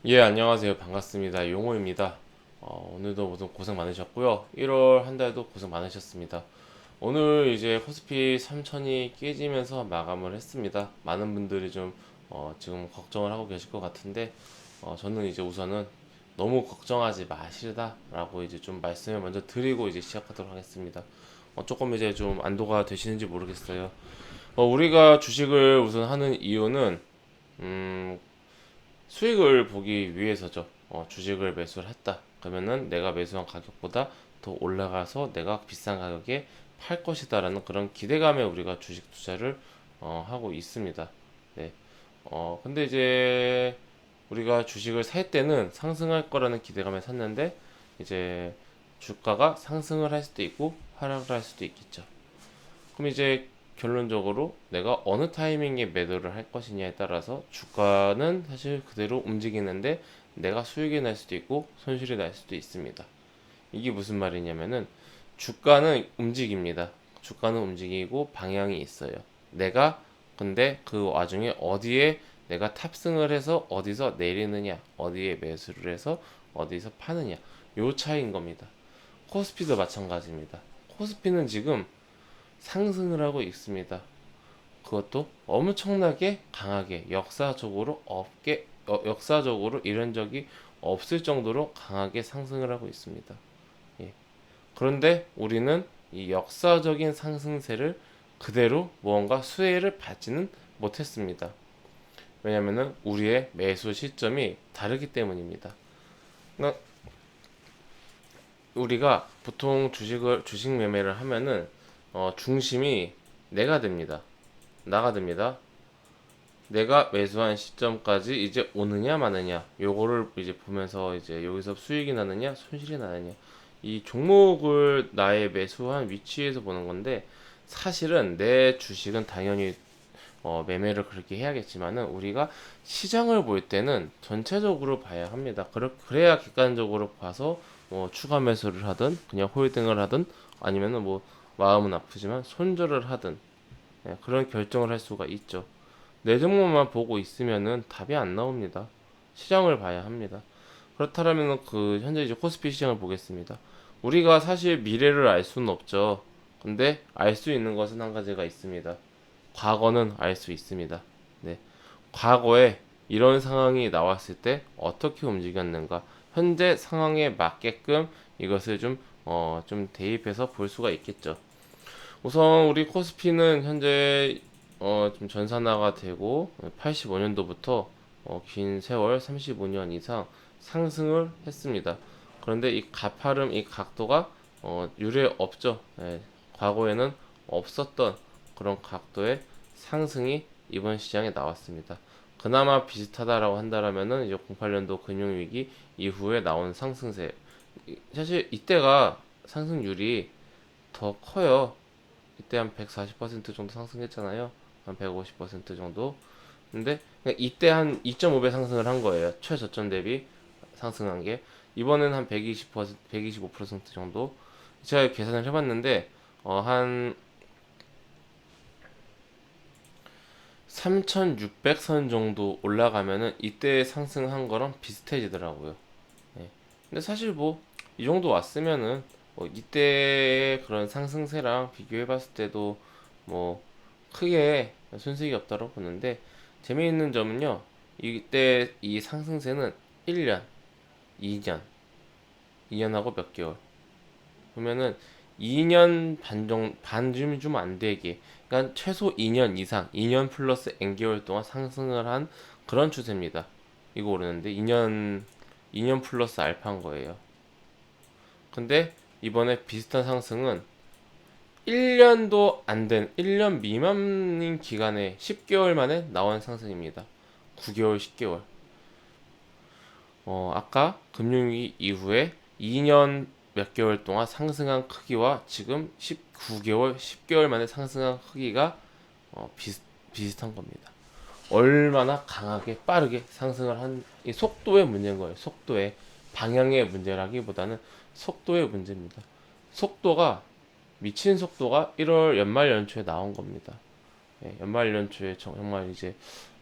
예, 안녕하세요. 반갑습니다. 용호입니다. 오늘도 모두 고생 많으셨고요. 1월 한 달도 고생 많으셨습니다. 오늘 이제 코스피 3천이 깨지면서 마감을 했습니다. 많은 분들이 좀 지금 걱정을 하고 계실 것 같은데 저는 이제 우선은 너무 걱정하지 마시라라고 이제 좀 말씀을 먼저 드리고 이제 시작하도록 하겠습니다. 조금 이제 좀 안도가 되시는지 모르겠어요. 우리가 주식을 우선 하는 이유는 음, 수익을 보기 위해서죠. 주식을 매수를 했다. 그러면은 내가 매수한 가격보다 더 올라가서 내가 비싼 가격에 팔 것이다라는 그런 기대감에 우리가 주식 투자를 하고 있습니다. 네. 근데 이제 우리가 주식을 살 때는 상승할 거라는 기대감에 샀는데 이제 주가가 상승을 할 수도 있고 하락을 할 수도 있겠죠. 그럼 이제 결론적으로 내가 어느 타이밍에 매도를 할 것이냐에 따라서 주가는 사실 그대로 움직이는데 내가 수익이 날 수도 있고 손실이 날 수도 있습니다. 이게 무슨 말이냐면은 주가는 움직입니다. 주가는 움직이고 방향이 있어요. 내가 근데 그 와중에 어디에 내가 탑승을 해서 어디서 내리느냐, 어디에 매수를 해서 어디서 파느냐, 요 차이인 겁니다. 코스피도 마찬가지입니다. 코스피는 지금 상승을 하고 있습니다. 그것도 엄청나게 강하게 역사적으로 이런 적이 없을 정도로 강하게 상승을 하고 있습니다. 예. 그런데 우리는 이 역사적인 상승세를 그대로 무언가 수혜를 받지는 못했습니다. 왜냐하면 우리의 매수 시점이 다르기 때문입니다. 그러니까 우리가 보통 주식 매매를 하면은 중심이 내가 됩니다. 나가 됩니다. 내가 매수한 시점까지 이제 오느냐 마느냐 요거를 이제 보면서 이제 여기서 수익이 나느냐 손실이 나느냐 이 종목을 나의 매수한 위치에서 보는 건데 사실은 내 주식은 당연히 매매를 그렇게 해야겠지만은 우리가 시장을 볼 때는 전체적으로 봐야 합니다. 그래야 객관적으로 봐서 추가 매수를 하든 그냥 홀딩을 하든 아니면은 뭐 마음은 아프지만 손절을 하든 그런 결정을 할 수가 있죠. 내 종목만 보고 있으면은 답이 안 나옵니다. 시장을 봐야 합니다. 그렇다면 그 현재 이제 코스피 시장을 보겠습니다. 우리가 사실 미래를 알 수는 없죠. 근데 알 수 있는 것은 한 가지가 있습니다. 과거는 알 수 있습니다. 네. 과거에 이런 상황이 나왔을 때 어떻게 움직였는가, 현재 상황에 맞게끔 이것을 좀 대입해서 볼 수가 있겠죠. 우선 우리 코스피는 현재 좀 전산화가 되고 85년도부터 긴 세월 35년 이상 상승을 했습니다. 그런데 이 가파름 이 각도가 유례 없죠. 예, 과거에는 없었던 그런 각도의 상승이 이번 시장에 나왔습니다. 그나마 비슷하다라고 한다면은 이제 08년도 금융위기 이후에 나온 상승세. 사실 이때가 상승률이 더 커요. 이때 한 140% 정도 상승했잖아요. 한 150% 정도. 근데 이때 한 2.5배 상승을 한 거예요. 최저점 대비 상승한 게. 이번엔 한 120%, 125% 정도. 제가 계산을 해봤는데 한 3,600선 정도 올라가면은 이때 상승한 거랑 비슷해지더라고요. 예. 근데 사실 뭐 이 정도 왔으면은 이때의 그런 상승세랑 비교해봤을 때도 뭐 크게 손색이 없다고 보는데 재미있는 점은요. 이때 이 상승세는 1년, 2년, 2년하고 몇 개월 보면은 2년 반쯤 좀 안 되게 그러니까 최소 2년 이상 2년 플러스 N개월 동안 상승을 한 그런 추세입니다. 이거 오르는데 2년 플러스 알파인 거예요. 근데 이번에 비슷한 상승은 1년도 안 된 1년 미만인 기간에 10개월 만에 나온 상승입니다. 9개월, 10개월. 아까 금융위기 이후에 2년 몇 개월 동안 상승한 크기와 지금 19개월, 10개월 만에 상승한 크기가 비슷한 겁니다. 얼마나 강하게 빠르게 상승을 한 이 속도의 문제인 거예요. 속도의 방향의 문제라기보다는 속도의 문제입니다. 속도가 미친 속도가 1월 연말 연초에 나온 겁니다. 예, 연말 연초에 정말 이제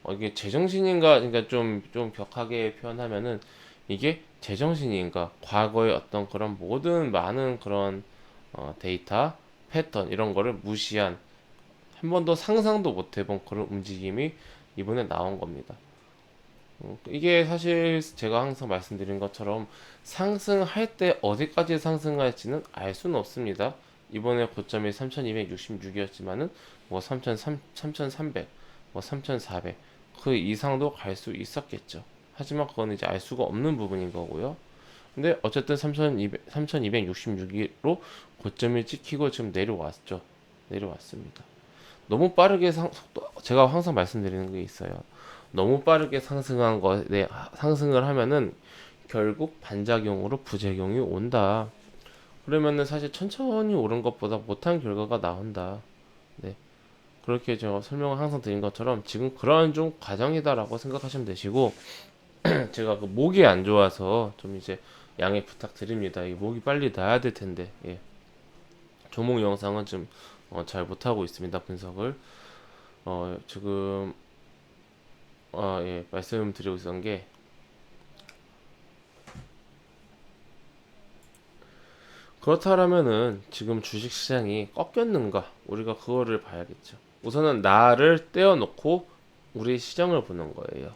이게 제정신인가, 그러니까 좀 격하게 표현하면은 이게 제정신인가, 과거의 어떤 그런 모든 많은 그런 데이터, 패턴 이런 거를 무시한 한 번도 상상도 못 해본 그런 움직임이 이번에 나온 겁니다. 이게 사실 제가 항상 말씀드린 것처럼 상승할 때 어디까지 상승할지는 알 수는 없습니다. 이번에 고점이 3266이었지만은 뭐 3300, 뭐 3400, 그 이상도 갈 수 있었겠죠. 하지만 그건 이제 알 수가 없는 부분인 거고요. 근데 어쨌든 3266으로 고점을 찍히고 지금 내려왔죠. 내려왔습니다. 너무 빠르게 속도, 제가 항상 말씀드리는 게 있어요. 너무 빠르게 상승한 것에 상승을 하면은 결국 반작용으로 부작용이 온다. 그러면은 사실 천천히 오른 것보다 못한 결과가 나온다. 네. 그렇게 제가 설명을 항상 드린 것처럼 지금 그러한 좀 과정이다라고 생각하시면 되시고, 제가 그 목이 안 좋아서 좀 이제 양해 부탁드립니다. 이 목이 빨리 나야 될 텐데, 예. 조목 영상은 좀 잘 못하고 있습니다. 분석을. 지금 예, 말씀드리고 있었던 게, 그렇다면은 지금 주식 시장이 꺾였는가? 우리가 그거를 봐야겠죠. 우선은 나를 떼어놓고 우리 시장을 보는 거예요.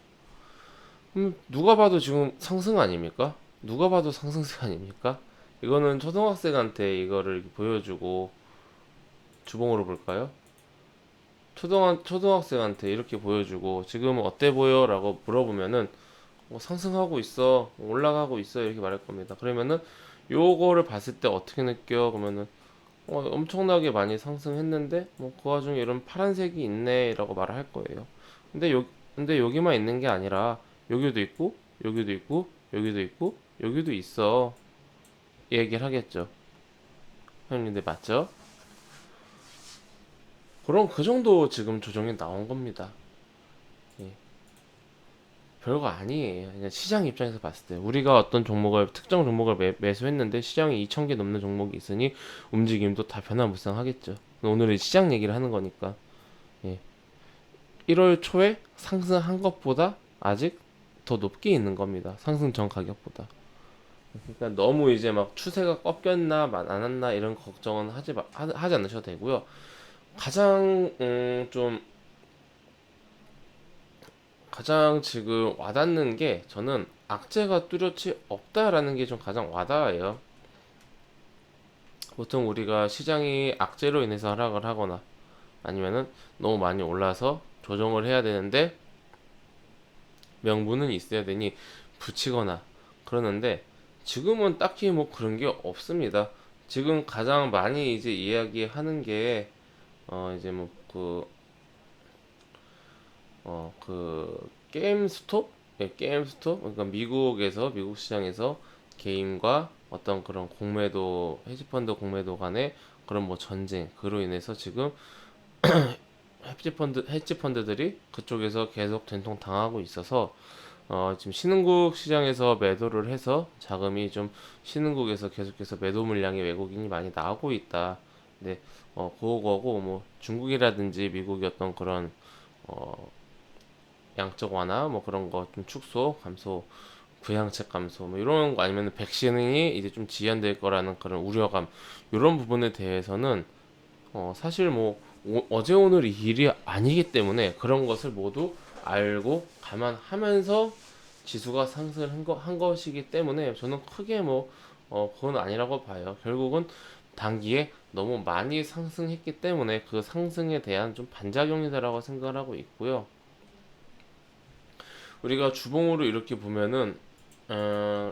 누가 봐도 지금 상승 아닙니까? 누가 봐도 상승세 아닙니까? 이거는 초등학생한테 이거를 보여주고 주봉으로 볼까요? 초등학생한테 이렇게 보여주고 지금 어때 보여? 라고 물어보면은 상승하고 있어, 올라가고 있어 이렇게 말할 겁니다. 그러면은 요거를 봤을 때 어떻게 느껴? 그러면은 엄청나게 많이 상승했는데 뭐 그 와중에 이런 파란색이 있네라고 말을 할 거예요. 근데 근데 여기만 있는 게 아니라 여기도 있고 여기도 있고 여기도 있고 여기도 있어, 이 얘기를 하겠죠. 형님들 맞죠? 그럼 그 정도 지금 조정이 나온 겁니다. 예. 별거 아니에요. 그냥 시장 입장에서 봤을 때 우리가 어떤 종목을, 특정 종목을 매수했는데 시장이 2,000개 넘는 종목이 있으니 움직임도 다 변화무쌍하겠죠. 오늘은 시장 얘기를 하는 거니까. 예. 1월 초에 상승한 것보다 아직 더 높게 있는 겁니다. 상승 전 가격보다. 그러니까 너무 이제 막 추세가 꺾였나 안 왔나 이런 걱정은 하지 않으셔도 되고요. 가장 좀 가장 지금 와닿는 게, 저는 악재가 뚜렷이 없다라는 게 좀 가장 와닿아요. 보통 우리가 시장이 악재로 인해서 하락을 하거나 아니면은 너무 많이 올라서 조정을 해야 되는데 명분은 있어야 되니 붙이거나 그러는데, 지금은 딱히 뭐 그런 게 없습니다. 지금 가장 많이 이제 이야기하는 게 이제 뭐 게임 스톱? 예, 게임 스톱? 그러니까 미국 시장에서 개인과 어떤 그런 공매도, 헤지펀드 공매도 간의 그런 뭐 전쟁, 그로 인해서 지금 헤지펀드들이 그쪽에서 계속 된통 당하고 있어서 지금 신흥국 시장에서 매도를 해서 자금이 좀 신흥국에서 계속해서 매도 물량의 외국인이 많이 나오고 있다. 네, 그거고 뭐 중국이라든지 미국의 어떤 그런 어, 양적 완화 뭐 그런 거 좀 축소, 감소, 부양책 감소 뭐 이런 거, 아니면 백신이 이제 좀 지연될 거라는 그런 우려감, 이런 부분에 대해서는 사실 뭐 어제 오늘 이 일이 아니기 때문에 그런 것을 모두 알고 감안하면서 지수가 상승을 한 것이기 때문에 저는 크게 뭐 그건 아니라고 봐요. 결국은 단기에 너무 많이 상승했기 때문에 그 상승에 대한 좀 반작용이다라고 생각을 하고 있고요. 우리가 주봉으로 이렇게 보면은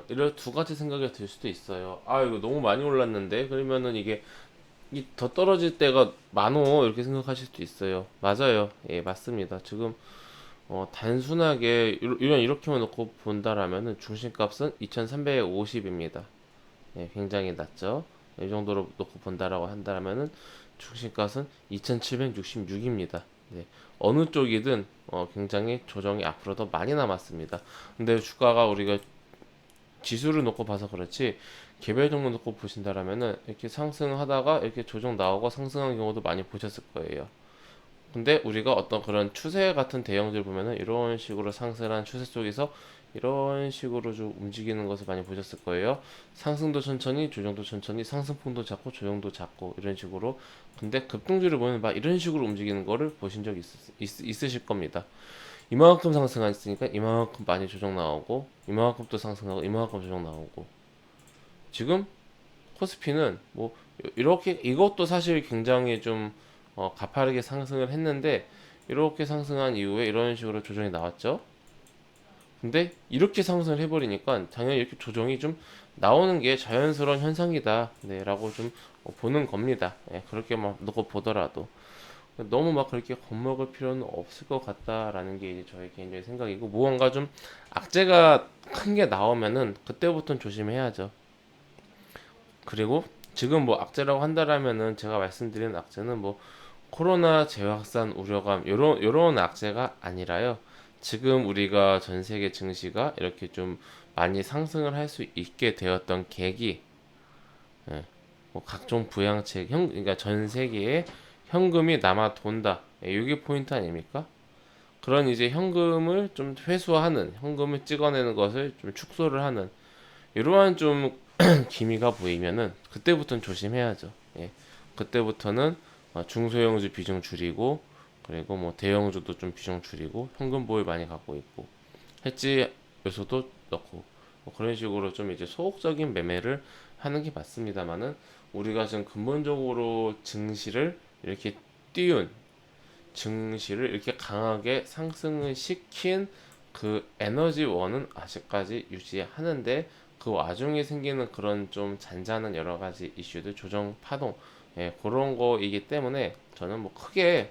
이런 두 가지 생각이 들 수도 있어요. 아, 이거 너무 많이 올랐는데 그러면은 이게 더 떨어질 때가 많어 이렇게 생각하실 수도 있어요. 맞아요. 예, 맞습니다. 지금 단순하게 이렇게만 놓고 본다라면은 중심값은 2350입니다. 예, 굉장히 낮죠. 이 정도로 놓고 본다라고 한다면은 중심값은 2766입니다. 네, 어느 쪽이든 굉장히 조정이 앞으로 더 많이 남았습니다. 근데 주가가, 우리가 지수를 놓고 봐서 그렇지 개별 종목 놓고 보신다라면은 이렇게 상승하다가 이렇게 조정 나오고 상승한 경우도 많이 보셨을 거예요. 근데 우리가 어떤 그런 추세 같은 대형들 보면은 이런 식으로 상승한 추세 속에서 이런 식으로 좀 움직이는 것을 많이 보셨을 거예요. 상승도 천천히, 조정도 천천히, 상승폭도 작고, 조정도 작고 이런 식으로. 근데 급등주를 보면 막 이런 식으로 움직이는 거를 보신 적 있으실 겁니다. 이만큼 상승했으니까 이만큼 많이 조정 나오고, 이만큼 또 상승하고, 이만큼 조정 나오고. 지금 코스피는 뭐 이렇게 이것도 사실 굉장히 좀 가파르게 상승을 했는데 이렇게 상승한 이후에 이런 식으로 조정이 나왔죠. 근데 이렇게 상승을 해버리니까 당연히 이렇게 조정이 좀 나오는 게 자연스러운 현상이다, 네, 라고 좀 보는 겁니다. 예, 그렇게 막 놓고 보더라도 너무 막 그렇게 겁먹을 필요는 없을 것 같다라는 게 이제 저의 개인적인 생각이고, 무언가 좀 악재가 큰 게 나오면은 그때부터는 조심해야죠. 그리고 지금 뭐 악재라고 한다라면은 제가 말씀드린 악재는 뭐 코로나 재확산 우려감 요런 악재가 아니라요. 지금 우리가 전 세계 증시가 이렇게 좀 많이 상승을 할 수 있게 되었던 계기, 예, 뭐 각종 부양책, 그러니까 전 세계에 현금이 남아 돈다. 예, 이게 포인트 아닙니까? 그런 이제 현금을 좀 회수하는, 현금을 찍어내는 것을 좀 축소를 하는 이러한 좀 기미가 보이면은 그때부터는 조심해야죠. 예. 그때부터는 중소형주 비중 줄이고, 그리고 뭐 대형주도 좀 비중 줄이고, 현금 보유 많이 갖고 있고, 해지 요소도 넣고, 뭐 그런 식으로 좀 이제 소극적인 매매를 하는 게 맞습니다만은, 우리가 지금 근본적으로 증시를 이렇게 띄운, 증시를 이렇게 강하게 상승을 시킨 그 에너지원은 아직까지 유지하는데, 그 와중에 생기는 그런 좀 잔잔한 여러 가지 이슈들, 조정 파동, 예, 그런 거이기 때문에 저는 뭐 크게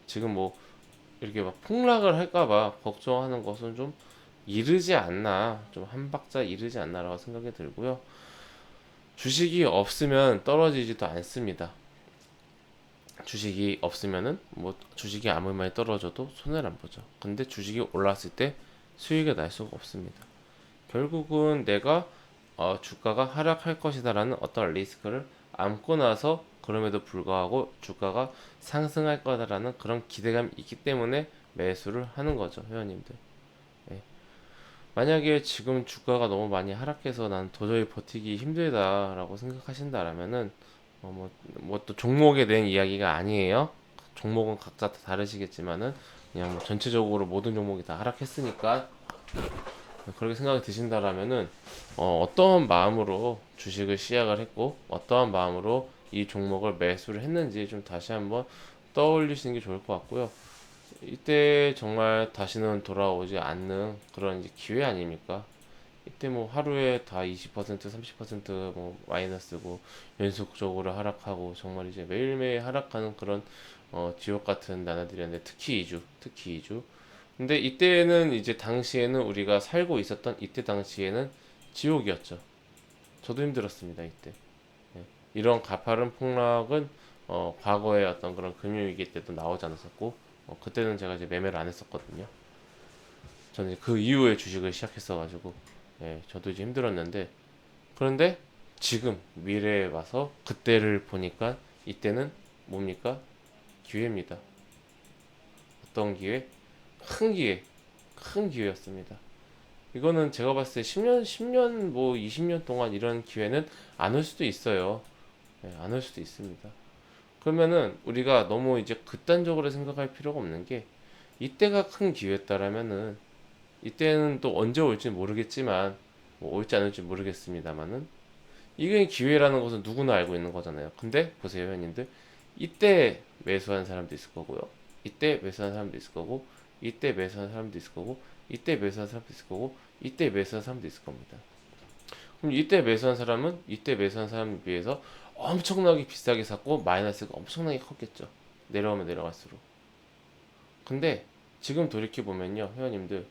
지금 뭐 이렇게 막 폭락을 할까봐 걱정하는 것은 좀 이르지 않나, 좀 한 박자 이르지 않나라고 생각이 들고요. 주식이 없으면 떨어지지도 않습니다. 주식이 없으면은 뭐 주식이 아무리 많이 떨어져도 손해를 안 보죠. 근데 주식이 올랐을 때 수익이 날 수가 없습니다. 결국은 내가 주가가 하락할 것이다라는 어떤 리스크를 안고 나서, 그럼에도 불구하고 주가가 상승할 거다라는 그런 기대감이 있기 때문에 매수를 하는 거죠, 회원님들. 예. 만약에 지금 주가가 너무 많이 하락해서 난 도저히 버티기 힘들다라고 생각하신다라면은 뭐 또 종목에 대한 이야기가 아니에요. 종목은 각자 다 다르시겠지만은 그냥 뭐 전체적으로 모든 종목이 다 하락했으니까 그렇게 생각이 드신다라면은 어떠한 마음으로 주식을 시작을 했고 어떠한 마음으로 이 종목을 매수를 했는지 좀 다시 한번 떠올리시는 게 좋을 것 같고요. 이때 정말 다시는 돌아오지 않는 그런 이제 기회 아닙니까? 이때 뭐 하루에 다 20% 30%뭐 마이너스고 연속적으로 하락하고 정말 이제 매일매일 하락하는 그런 지옥 같은 나날들이었는데, 특히 2주. 근데 이때는 이제 당시에는 우리가 살고 있었던 이때 당시에는 지옥이었죠. 저도 힘들었습니다 이때. 예. 이런 가파른 폭락은 과거의 어떤 그런 금융위기 때도 나오지 않았었고, 그때는 제가 이제 매매를 안 했었거든요. 저는 이제 그 이후에 주식을 시작했어가지고, 예, 저도 이제 힘들었는데, 그런데 지금 미래에 와서 그때를 보니까 이때는 뭡니까? 기회입니다. 어떤 기회? 큰 기회, 큰 기회였습니다. 이거는 제가 봤을 때 10년 뭐 20년 동안 이런 기회는 안 올 수도 있어요. 예, 안 올 수도 있습니다. 그러면은 우리가 너무 이제 극단적으로 생각할 필요가 없는 게, 이때가 큰 기회였다라면은 이때는 또 언제 올지 모르겠지만, 뭐 올지 안 올지 모르겠습니다만은 이게 기회라는 것은 누구나 알고 있는 거잖아요. 근데 보세요, 회원님들. 이때 매수한 사람도 있을 거고요. 이때 매수한 사람도 있을 거고, 이때 매수한 사람도 있을 거고, 이때 매수한 사람도 있을 거고, 이때 매수한 사람도 있을 겁니다. 그럼 이때 매수한 사람은 이때 매수한 사람에 비해서 엄청나게 비싸게 샀고 마이너스가 엄청나게 컸겠죠. 내려오면 내려갈수록. 근데 지금 돌이켜 보면요, 회원님들,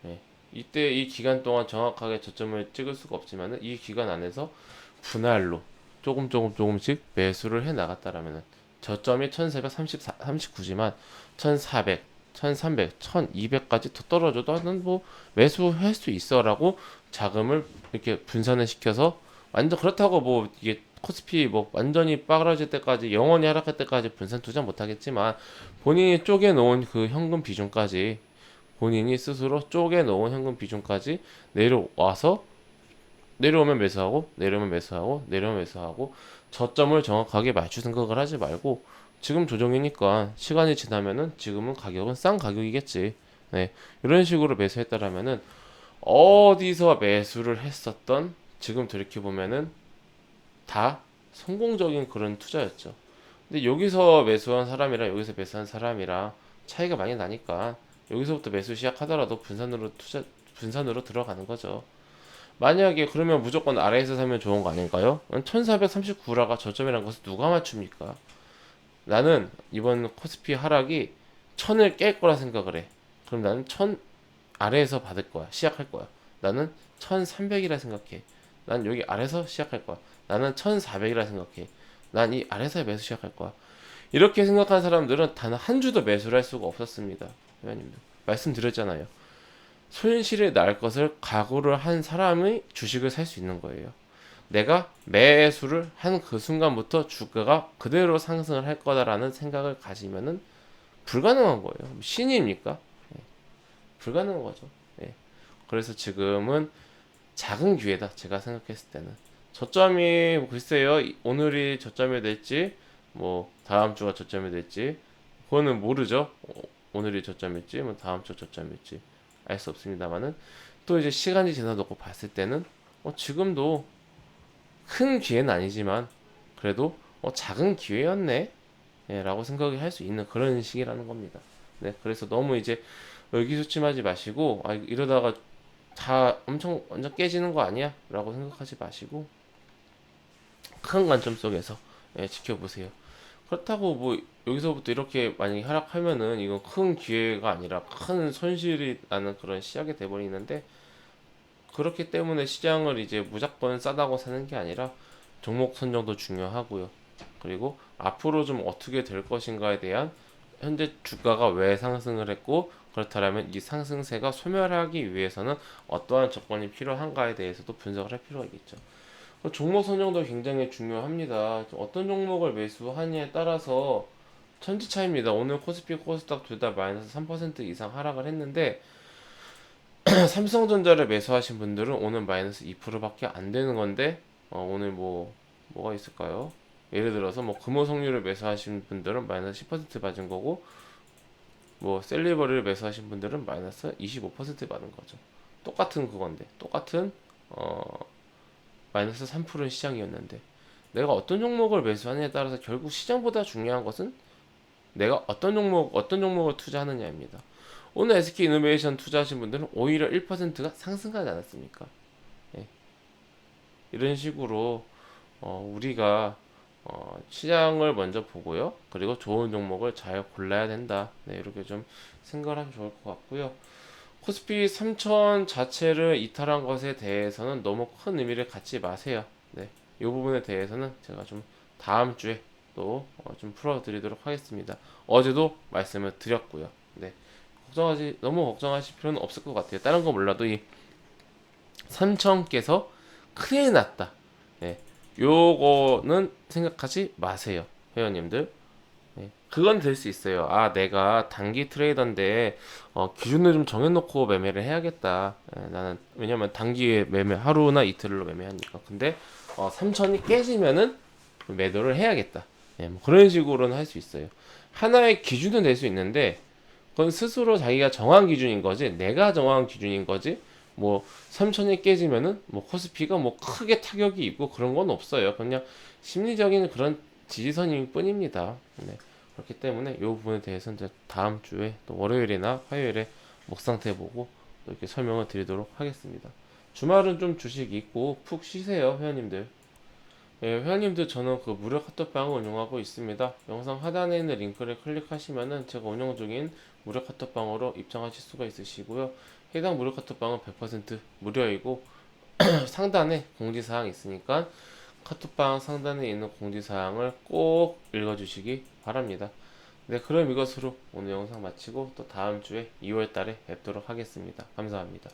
예, 이때 이 기간 동안 정확하게 저점을 찍을 수가 없지만은 이 기간 안에서 분할로 조금씩 매수를 해 나갔다라면은 저점이 1439지만 1400, 1300, 1200까지 더 떨어져도 나는 뭐 매수할 수 있어라고 자금을 이렇게 분산을 시켜서, 완전 그렇다고 뭐 이게 코스피 뭐 완전히 빠그라질 때까지 영원히 하락할 때까지 분산 투자 못 하겠지만 본인이 쪼개 놓은 그 현금 비중까지 본인이 스스로 쪼개 놓은 현금 비중까지 내려와서 내려오면 매수하고 내려오면 매수하고 내려오면 매수하고 저점을 정확하게 맞출 생각을 하지 말고 지금 조정이니까 시간이 지나면은 지금은 가격은 싼 가격이겠지. 네. 이런 식으로 매수했다라면은 어디서 매수를 했었던 지금 돌이켜 보면은 다 성공적인 그런 투자였죠. 근데 여기서 매수한 사람이랑 여기서 매수한 사람이랑 차이가 많이 나니까 여기서부터 매수 시작하더라도 분산으로 들어가는 거죠. 만약에 그러면 무조건 아래에서 사면 좋은 거 아닌가요? 1439라가 저점이라는 것을 누가 맞춥니까? 나는 이번 코스피 하락이 1000을 깰 거라 생각을 해. 그럼 나는 1000 아래에서 받을 거야. 시작할 거야. 나는 1300이라 생각해. 난 여기 아래에서 시작할 거야. 나는 1400이라 생각해. 난 이 아래에서 매수 시작할 거야. 이렇게 생각한 사람들은 단 한 주도 매수를 할 수가 없었습니다. 회원님들. 말씀드렸잖아요. 손실이 날 것을 각오를 한 사람의 주식을 살 수 있는 거예요. 내가 매수를 한 그 순간부터 주가가 그대로 상승을 할 거다라는 생각을 가지면은 불가능한 거예요. 신입니까? 예, 불가능한 거죠. 예. 그래서 지금은 작은 기회다. 제가 생각했을 때는 저점이 글쎄요. 오늘이 저점이 될지 뭐 다음 주가 저점이 될지 그거는 모르죠. 오늘이 저점일지 뭐 다음 주 저점일지 알 수 없습니다만은 또 이제 시간이 지나놓고 봤을 때는 지금도 큰 기회는 아니지만 그래도 작은 기회였네 라고 생각을 할 수 있는 그런 시기라는 겁니다. 네, 그래서 너무 이제 의기소침하지 마시고 이러다가 다 엄청 완전 깨지는 거 아니야? 라고 생각하지 마시고 큰 관점 속에서 지켜보세요. 그렇다고 뭐 여기서부터 이렇게 만약에 하락하면은 이건 큰 기회가 아니라 큰 손실이 나는 그런 시작이 돼버리는데 그렇기 때문에 시장을 이제 무조건 싸다고 사는 게 아니라 종목 선정도 중요하고요. 그리고 앞으로 좀 어떻게 될 것인가에 대한 현재 주가가 왜 상승을 했고 그렇다면 이 상승세가 소멸하기 위해서는 어떠한 조건이 필요한가에 대해서도 분석을 할 필요가 있겠죠. 종목 선정도 굉장히 중요합니다. 어떤 종목을 매수하느냐에 따라서 천지 차이입니다. 오늘 코스피, 코스닥 둘 다 마이너스 3% 이상 하락을 했는데 삼성전자를 매수하신 분들은 오늘 마이너스 2%밖에 안 되는 건데 오늘 뭐가 있을까요? 예를 들어서 뭐 금호석유를 매수하신 분들은 마이너스 10% 맞은 거고 뭐 셀리버를 매수하신 분들은 마이너스 25% 받은 거죠. 똑같은 그건데 똑같은 마이너스 3%의 시장이었는데 내가 어떤 종목을 매수하느냐에 따라서 결국 시장보다 중요한 것은 내가 어떤 종목을 투자하느냐입니다. 오늘 SK이노베이션 투자하신 분들은 오히려 1%가 상승하지 않았습니까? 예. 이런 식으로 우리가 시장을 먼저 보고요. 그리고 좋은 종목을 잘 골라야 된다. 네, 이렇게 좀 생각을 하면 좋을 것 같고요. 코스피 3000 자체를 이탈한 것에 대해서는 너무 큰 의미를 갖지 마세요. 네, 이 부분에 대해서는 제가 좀 다음 주에 또 좀 풀어드리도록 하겠습니다. 어제도 말씀을 드렸고요. 네, 너무 걱정하실 필요는 없을 것 같아요. 다른 거 몰라도 이 3000께서 큰일 났다. 네, 요거는 생각하지 마세요, 회원님들. 네, 그건 될 수 있어요. 아, 내가 단기 트레이더인데 기준을 좀 정해놓고 매매를 해야겠다. 나는 왜냐면 단기에 매매 하루나 이틀로 매매하니까. 근데 3천이 깨지면은 매도를 해야겠다. 뭐 그런 식으로는 할 수 있어요. 하나의 기준은 될 수 있는데 그건 스스로 자기가 정한 기준인 거지. 내가 정한 기준인 거지. 뭐 3천이 깨지면은 뭐 코스피가 뭐 크게 타격이 있고 그런 건 없어요. 그냥 심리적인 그런 지지선일 뿐입니다. 네. 그렇기 때문에 이 부분에 대해서는 이제 다음 주에 또 월요일이나 화요일에 목 상태 보고 또 이렇게 설명을 드리도록 하겠습니다. 주말은 좀 주식 있고 푹 쉬세요, 회원님들. 예, 회원님들 저는 그 무료 카톡방을 운영하고 있습니다. 영상 하단에 있는 링크를 클릭하시면은 제가 운영 중인 무료 카톡방으로 입장하실 수가 있으시고요. 해당 무료 카톡방은 100% 무료이고 상단에 공지사항이 있으니까 카톡방 상단에 있는 공지사항을 꼭 읽어주시기 바랍니다. 네, 그럼 이것으로 오늘 영상 마치고 또 다음 주에 2월 달에 뵙도록 하겠습니다. 감사합니다.